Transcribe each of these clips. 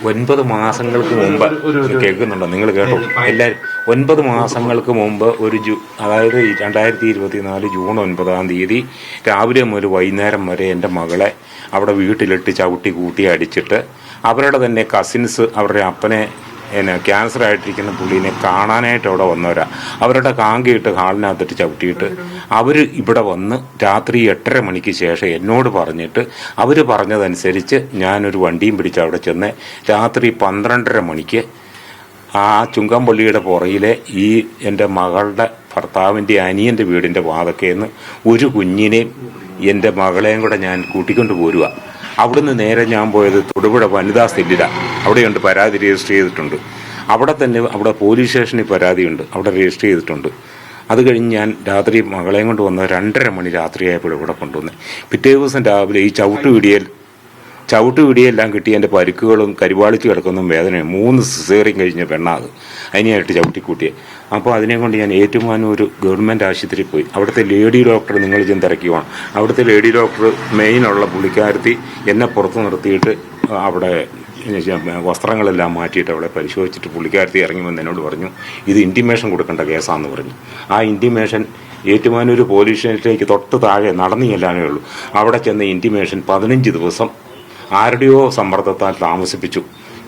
9 മാസങ്ങൾക്ക് മുമ്പ് കേൾക്കുന്നുണ്ടോ? നിങ്ങൾ കേട്ടോ എല്ലാവരും. 9 മാസങ്ങൾക്ക് മുമ്പ് അതായത് 2024 ജൂൺ 9 രാവിലെ മുതൽ വൈകുന്നേരം വരെ എൻ്റെ മകളെ അവിടെ വീട്ടിലിട്ട് ചവിട്ടി കൂട്ടി അടിച്ചിട്ട് അവരുടെ തന്നെ കസിൻസ് അവരുടെ അപ്പനെ ക്യാൻസർ ആയിട്ടിരിക്കുന്ന പുള്ളീനെ കാണാനായിട്ട് അവിടെ വന്നവരാ. അവരുടെ കാങ്കയിട്ട് ഹാളിനകത്തിട്ട് ചവിട്ടിയിട്ട് അവർ ഇവിടെ വന്ന് രാത്രി 8:30 മണിക്ക് ശേഷം എന്നോട് പറഞ്ഞിട്ട് അവർ പറഞ്ഞതനുസരിച്ച് ഞാനൊരു വണ്ടിയും പിടിച്ച് അവിടെ ചെന്ന് രാത്രി 12:30 മണിക്ക് ആ ചുങ്കംപള്ളിയുടെ പുറയിലെ ഈ എൻ്റെ മകളുടെ ഭർത്താവിൻ്റെ അനിയൻ്റെ വീടിൻ്റെ വാതക്കേന്ന് ഒരു കുഞ്ഞിനെയും എൻ്റെ മകളെയും കൂടെ ഞാൻ കൂട്ടിക്കൊണ്ട് പോരുക. അവിടുന്ന് നേരെ ഞാൻ പോയത് തൊടുപുഴ വനിതാ സെല്ലില. അവിടെയുണ്ട് പരാതി രജിസ്റ്റർ ചെയ്തിട്ടുണ്ട്. അവിടെ പോലീസ് സ്റ്റേഷനിൽ പരാതിയുണ്ട്, അവിടെ രജിസ്റ്റർ ചെയ്തിട്ടുണ്ട്. അത് കഴിഞ്ഞ് ഞാൻ രാത്രി മകളെയും കൊണ്ട് വന്ന് 2:30 മണി രാത്രിയായപ്പോൾ ഇവിടെ കൊണ്ടുവന്ന് പിറ്റേ ദിവസം രാവിലെ ഈ ചവിട്ടുപിടിയെല്ലാം കിട്ടി എൻ്റെ പരുക്കുകളും കരിവാളിച്ച് കിടക്കുന്ന വേദനയും 3 സിസേറിയൻ കഴിഞ്ഞ പെണ്ണാത് അതിനെയായിട്ട് ചവിട്ടിക്കൂട്ടിയെ. അപ്പോൾ അതിനെ കൊണ്ട് ഞാൻ ഏറ്റുമാനൂർ ഗവൺമെൻറ് ആശുപത്രിയിൽ പോയി. അവിടുത്തെ ലേഡി ഡോക്ടർ നിങ്ങൾ ചെന്ന് തിരക്കുവാണ്. അവിടുത്തെ ലേഡി ഡോക്ടർ മെയിനുള്ള പുള്ളിക്കാരത്തി എന്നെ പുറത്ത് നിർത്തിയിട്ട് അവിടെ വസ്ത്രങ്ങളെല്ലാം മാറ്റിയിട്ട് അവളെ പരിശോധിച്ചിട്ട് പുള്ളിക്കാരത്തി ഇറങ്ങി വന്ന് എന്നോട് പറഞ്ഞു, ഇത് ഇൻറ്റിമേഷൻ കൊടുക്കേണ്ട കേസാണെന്ന് പറഞ്ഞു. ആ ഇൻറ്റിമേഷൻ ഏറ്റുമാനൂർ പോലീസ് സ്റ്റേഷനിലേക്ക് തൊട്ട് താഴെ നടന്നു ചെല്ലാനേ ഉള്ളൂ. അവിടെ ചെന്ന ഇൻറ്റിമേഷൻ 15 ദിവസം ആരുടെയോ സമ്മർദ്ദത്താൽ താമസിപ്പിച്ചു.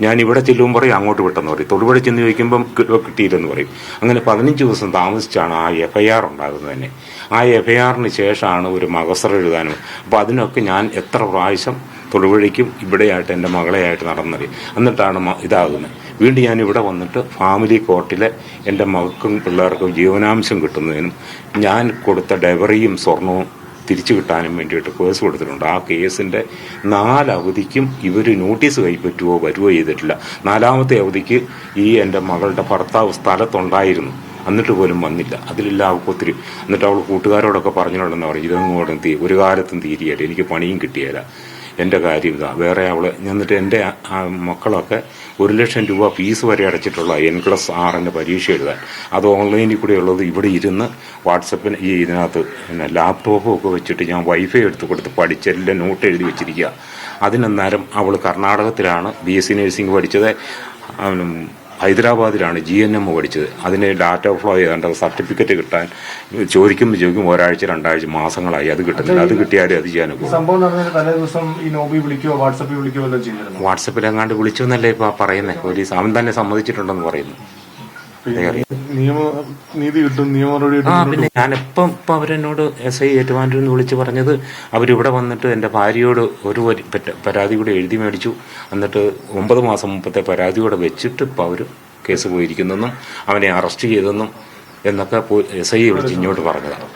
ഞാൻ ഇവിടെ ചെല്ലുമ്പോൾ പറയും അങ്ങോട്ട് വിട്ടെന്ന് പറയും, തൊടുപുഴ ചെന്ന് ചോദിക്കുമ്പം കിട്ടിയില്ലെന്ന് പറയും. അങ്ങനെ 15 ദിവസം താമസിച്ചാണ് ആ FIR ഉണ്ടാകുന്നത് തന്നെ. ആ FIRന് ശേഷമാണ് ഒരു മകസർ എഴുതാനും. അപ്പോൾ അതിനൊക്കെ ഞാൻ എത്ര പ്രാവശ്യം തൊടുപുഴയ്ക്കും ഇവിടെയായിട്ട് എൻ്റെ മകളെയായിട്ട് നടന്നത്. എന്നിട്ടാണ് ഇതാകുന്നത്. വീണ്ടും ഞാൻ ഇവിടെ വന്നിട്ട് ഫാമിലി കോർട്ടിലെ എൻ്റെ മകൾക്കും പിള്ളേർക്കും ജീവനാംശം കിട്ടുന്നതിനും ഞാൻ കൊടുത്ത ഡെവറിയും സ്വർണവും തിരിച്ചു കിട്ടാനും വേണ്ടിയിട്ട് കേസ് കൊടുത്തിട്ടുണ്ട്. ആ കേസിൻ്റെ 4 അവധിക്കും ഇവർ നോട്ടീസ് കൈപ്പറ്റുവോ വരുവോ ചെയ്തിട്ടില്ല. 4ാമത്തെ അവധിക്ക് ഈ എൻ്റെ മകളുടെ ഭർത്താവ് സ്ഥലത്തുണ്ടായിരുന്നു, എന്നിട്ട് പോലും വന്നില്ല. അതിലില്ല അവൾക്ക് ഒത്തിരി. എന്നിട്ട് അവൾ കൂട്ടുകാരോടൊക്കെ പറഞ്ഞിട്ടുണ്ടെന്ന് പറയും, ഇതൊന്നും ഒരു കാലത്തും തീരിയല്ല, എനിക്ക് പണിയും കിട്ടിയല്ല, എൻ്റെ കാര്യം ഇതാ. വേറെ എന്നിട്ട് എൻ്റെ മക്കളൊക്കെ 1 ലക്ഷം രൂപ ഫീസ് വരെ അടച്ചിട്ടുള്ള N+6 പരീക്ഷ എഴുതാൻ. അത് ഓൺലൈനിൽ കൂടെ ഉള്ളത് ഇവിടെ ഇരുന്ന് വാട്സപ്പിന് ഇതിനകത്ത് ലാപ്ടോപ്പും ഒക്കെ വെച്ചിട്ട് ഞാൻ വൈഫൈ എടുത്ത് കൊടുത്ത് പഠിച്ചെല്ലാം നോട്ട് എഴുതി വെച്ചിരിക്കുക. അതിനന്നേരം അവൾ കർണാടകത്തിലാണ് BSc നഴ്സിംഗ് പഠിച്ചത്, ഹൈദരാബാദിലാണ് GNM പഠിച്ചത്. അതിന് ഡാറ്റ ഫ്ലോ ചെയ്യേണ്ട സർട്ടിഫിക്കറ്റ് കിട്ടാൻ ചോദിക്കും ഒരാഴ്ച 2 ആഴ്ച മാസങ്ങളായി, അത് കിട്ടുന്നില്ല. അത് കിട്ടിയാലേ അത് ചെയ്യാൻ വാട്സപ്പിൽ എങ്ങാണ്ട് വിളിച്ചു എന്നല്ലേ ഇപ്പൊ പറയുന്നത്. പോലീസ് അവൻ തന്നെ സമ്മതിച്ചിട്ടുണ്ടെന്ന് പറയുന്നു. പിന്നെ ഞാനിപ്പം അവരെന്നോട് SI ഏറ്റുമാനൂരിൽ വിളിച്ച് പറഞ്ഞത് അവരിവിടെ വന്നിട്ട് എൻ്റെ ഭാര്യയോട് ഒരു പരാതി കൂടെ എഴുതി മേടിച്ചു. എന്നിട്ട് 9 മാസം മുമ്പത്തെ പരാതി കൂടെ വെച്ചിട്ട് ഇപ്പം അവർ കേസ് പോയിരിക്കുന്നെന്നും അവനെ അറസ്റ്റ് ചെയ്തെന്നും എന്നൊക്കെ SI വിളിച്ച് ഇങ്ങോട്ട് പറഞ്ഞതാണ്.